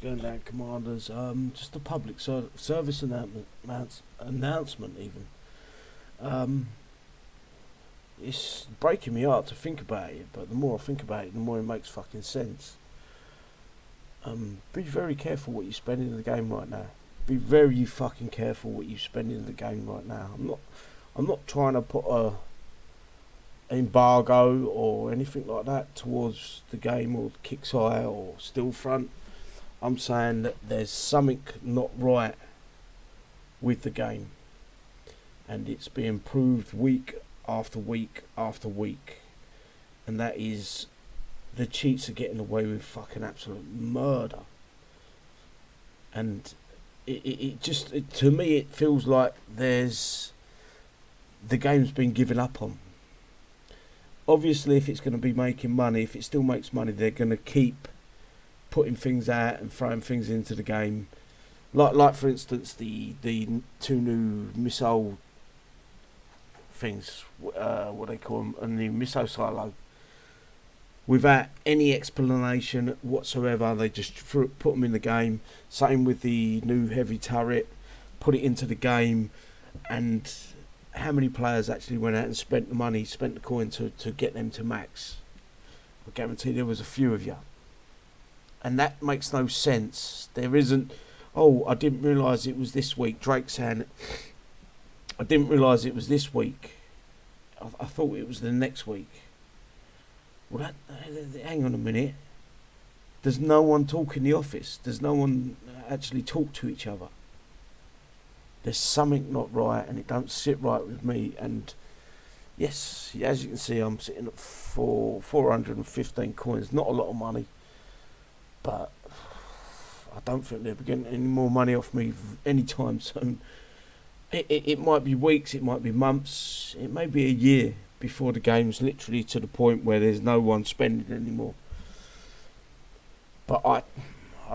going down, Commanders? Just a public service announcement even. It's breaking me heart to think about it, but the more I think about it, the more it makes fucking sense. Be very careful what you spend in the game right now. Be very fucking careful what you spend in the game right now. I'm not trying to put a embargo or anything like that towards the game or KIXEYE or Stillfront. I'm saying that there's something not right with the game, and it's being proved week after week after week, and that is the cheats are getting away with fucking absolute murder. And it just to me it feels like the game's been given up on. Obviously, if it's going to be making money, if it still makes money, they're going to keep putting things out and throwing things into the game. Like for instance, the two new missile things, what they call them, a new missile silo. Without any explanation whatsoever, they just put them in the game. Same with the new heavy turret, put it into the game, and how many players actually went out and spent the money, spent the coin to get them to max? I guarantee there was a few of you. And that makes no sense. There isn't, oh, I didn't realise it was this week. Drake saying, I didn't realise it was this week. I thought it was the next week. Well, hang on a minute. There's no one talk in the office. There's no one actually talk to each other. There's something not right, and it don't sit right with me. And yes, as you can see, I'm sitting at 415 coins. Not a lot of money, but I don't think they'll be getting any more money off me anytime soon. It might be weeks, it might be months, it may be a year before the game's literally to the point where there's no one spending anymore. But I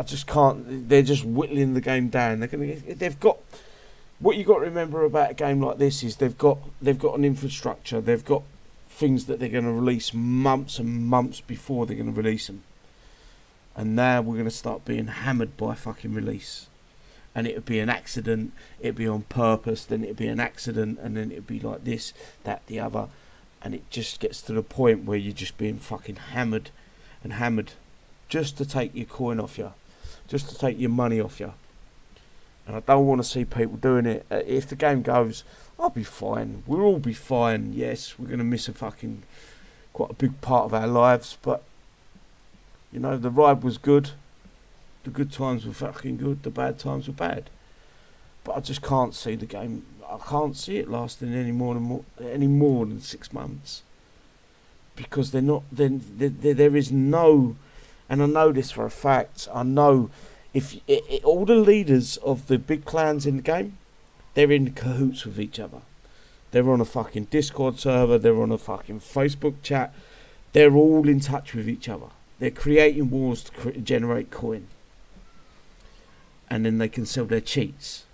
just can't. They're just whittling the game down. They've got. What you got to remember about a game like this is they've got an infrastructure. They've got things that they're going to release months and months before they're going to release them. And now we're going to start being hammered by fucking release. And it would be an accident. It'd be on purpose. Then it'd be an accident, and then it'd be like this, that, the other, and it just gets to the point where you're just being fucking hammered and hammered, just to take your coin off you, just to take your money off you. And I don't want to see people doing it. If the game goes, I'll be fine. We'll all be fine. Yes, we're going to miss quite a big part of our lives. But, you know, the ride was good. The good times were fucking good. The bad times were bad. But I just can't see the game. I can't see it lasting any more than 6 months. Because they're not. There is no. And I know this for a fact. I know. If all the leaders of the big clans in the game, they're in cahoots with each other. They're on a fucking Discord server. They're on a fucking Facebook chat. They're all in touch with each other. They're creating wars to generate coin. And then they can sell their cheats.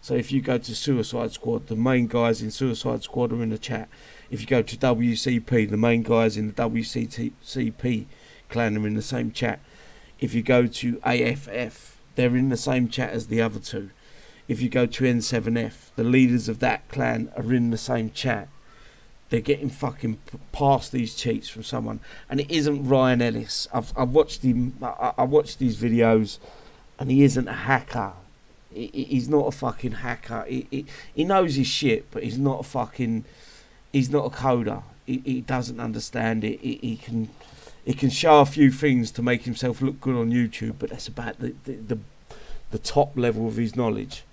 So if you go to Suicide Squad, the main guys in Suicide Squad are in the chat. If you go to WCP, the main guys in the WCP clan are in the same chat. If you go to AFF, they're in the same chat as the other two. If you go to N7F, the leaders of that clan are in the same chat. They're getting fucking past these cheats from someone. And it isn't Ryan Ellis. I've watched him. I watched these videos, and he isn't a hacker. He's not a fucking hacker. He knows his shit, but he's not a coder. He doesn't understand it. He can show a few things to make himself look good on YouTube, but that's about the top level of his knowledge.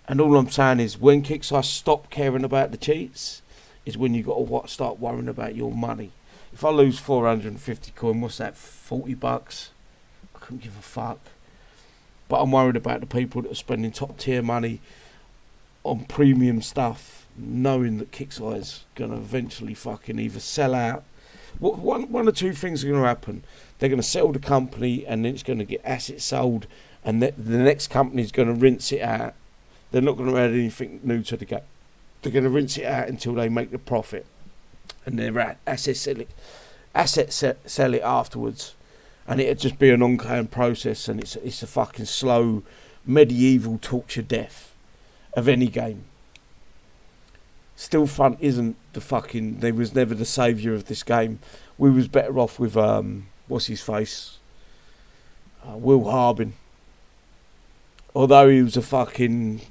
And all I'm saying is, when KIXEYE stop caring about the cheats, is when you got to start worrying about your money. If I lose 450 coin, what's that? $40? I couldn't give a fuck. But I'm worried about the people that are spending top tier money on premium stuff, knowing that KIXEYE is going to eventually fucking either sell out. One or two things are going to happen. They're going to sell the company, and then it's going to get assets sold, and the next company is going to rinse it out. They're not going to add anything new to the game. They're going to rinse it out until they make the profit, and their assets sell it afterwards. and it'd just be an ongoing process, and it's a fucking slow medieval torture death of any game. Stillfront isn't the fucking... They was never the saviour of this game. We was better off with, what's his face? Will Harbin. Although he was a fucking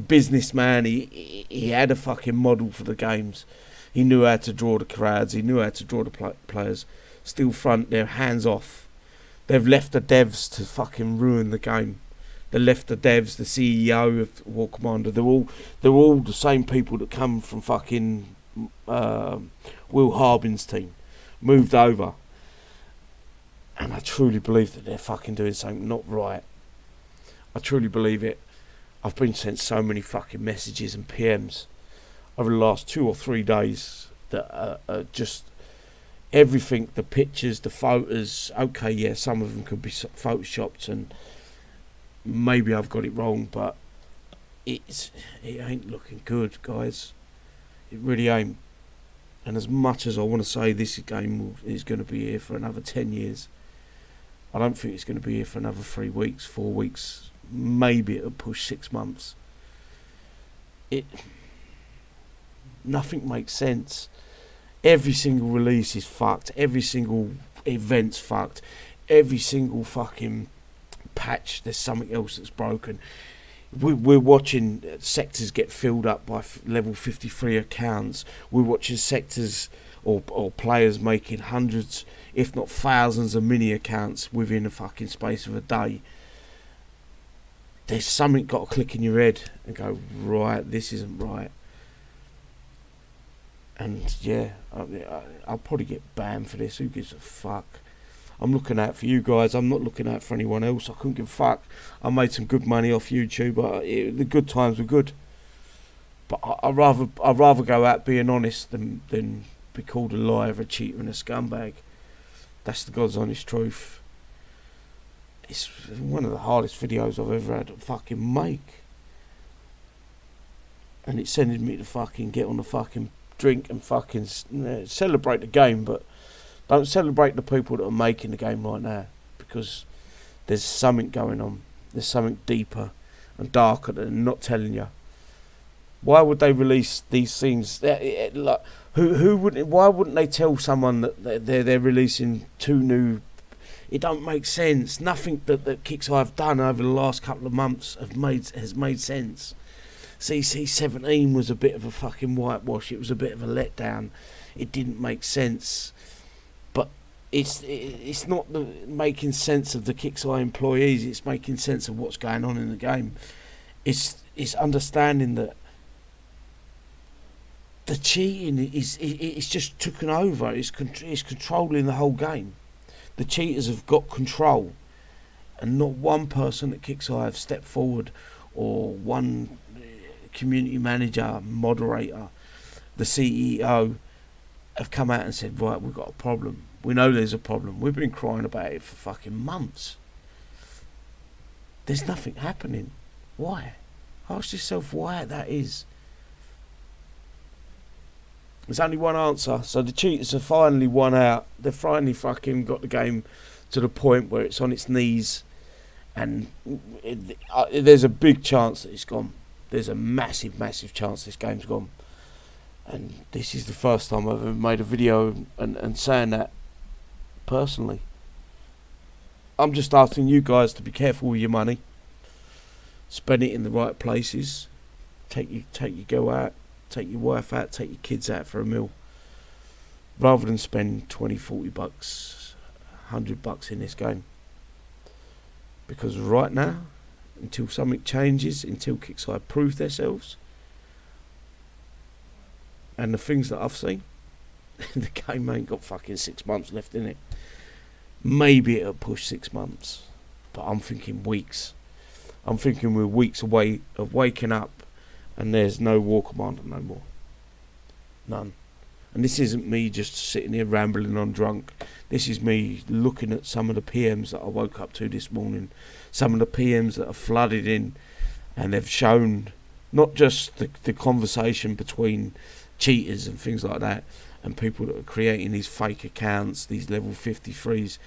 businessman, he had a fucking model for the games. He knew how to draw the crowds. He knew how to draw the players. Stillfront, they're hands off. They've left the devs to fucking ruin the game. They left the devs, the CEO of War Commander. They're all the same people that come from fucking Will Harbin's team, moved over. And I truly believe that they're fucking doing something not right. I truly believe it. I've been sent so many fucking messages and PMs over the last 2 or 3 days that are just everything, the pictures, the photos. Okay, yeah, some of them could be photoshopped and maybe I've got it wrong, but it ain't looking good, guys. It really ain't. And as much as I want to say this game is going to be here for another 10 years, I don't think it's going to be here for another 3 weeks, 4 weeks. Maybe it'll push 6 months. Nothing makes sense. Every single release is fucked. Every single event's fucked. Every single fucking patch, there's something else that's broken. We're watching sectors get filled up by level 53 accounts. We're watching sectors or players making hundreds, if not thousands of mini accounts within a fucking space of a day. There's something got to click in your head and go, right, this isn't right. And yeah, I'll probably get banned for this. Who gives a fuck? I'm looking out for you guys. I'm not looking out for anyone else. I couldn't give a fuck. I made some good money off YouTube. The good times were good. But I'd rather go out being honest than be called a liar, a cheater and a scumbag. That's the God's honest truth. It's one of the hardest videos I've ever had to fucking make. And it's sending me to fucking get on the fucking drink and fucking celebrate the game, but don't celebrate the people that are making the game right now, because there's something going on. There's something deeper and darker that they're not telling you. Why would they release these things? Like, who wouldn't? Why wouldn't they tell someone that they're releasing 2 new? It don't make sense. Nothing that KixEye have done over the last couple of months has made sense. CC17 was a bit of a fucking whitewash. It was a bit of a letdown. It didn't make sense. But it's not making sense of the KixEye employees. It's making sense of what's going on in the game. It's understanding that the cheating is just taken over. It's controlling the whole game. The cheaters have got control, and not one person at KixEye have stepped forward, or one community manager, moderator, the CEO have come out and said, right, we've got a problem. We know there's a problem. We've been crying about it for fucking months. There's nothing happening. Why? Ask yourself why that is. There's only one answer. So the cheaters have finally won out. They've finally fucking got the game to the point where it's on its knees, and there's a big chance that it's gone. There's a massive, massive chance this game's gone. And this is the first time I've ever made a video and saying that personally. I'm just asking you guys to be careful with your money. Spend it in the right places. Take your go out. Take your wife out, take your kids out for a meal, rather than spend 20, 40 bucks, $100 in this game. Because right now, until something changes, until KixEye prove themselves, and the things that I've seen, the game ain't got fucking 6 months left in it. Maybe it'll push 6 months, but I'm thinking weeks. I'm thinking we're weeks away of waking up and there's no War Commander no more. None. And this isn't me just sitting here rambling on drunk. This is me looking at some of the PMs that I woke up to this morning. Some of the PMs that are flooded in, and they've shown not just the conversation between cheaters and things like that, and people that are creating these fake accounts, these level 53s.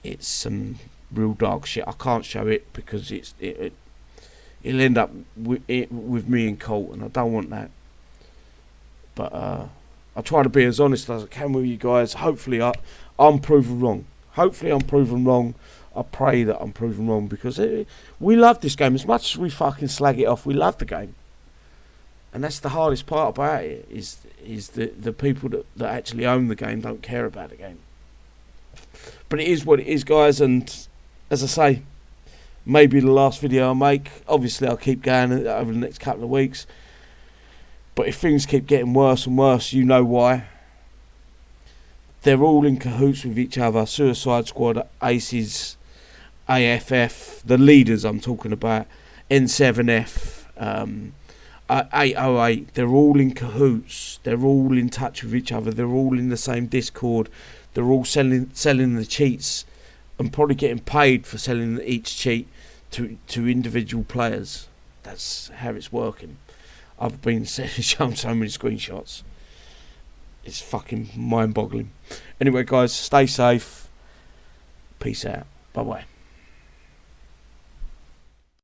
it's some real dark shit. I can't show it because it'll end up with me in court, and I don't want that. But I try to be as honest as I can with you guys. Hopefully I'm proven wrong. Hopefully I'm proven wrong. I pray that I'm proven wrong, because we love this game. As much as we fucking slag it off, we love the game. And that's the hardest part about it, is the people that actually own the game don't care about the game. But it is what it is, guys, and as I say, maybe the last video I make. Obviously I'll keep going over the next couple of weeks. But if things keep getting worse and worse, you know why. They're all in cahoots with each other. Suicide Squad, Aces, AFF, the leaders I'm talking about, N7F, 808, they're all in cahoots. They're all in touch with each other. They're all in the same Discord. They're all selling the cheats and probably getting paid for selling each cheat to individual players. That's how it's working. I've been shown so many screenshots. It's fucking mind-boggling. Anyway, guys, stay safe. Peace out. Bye-bye.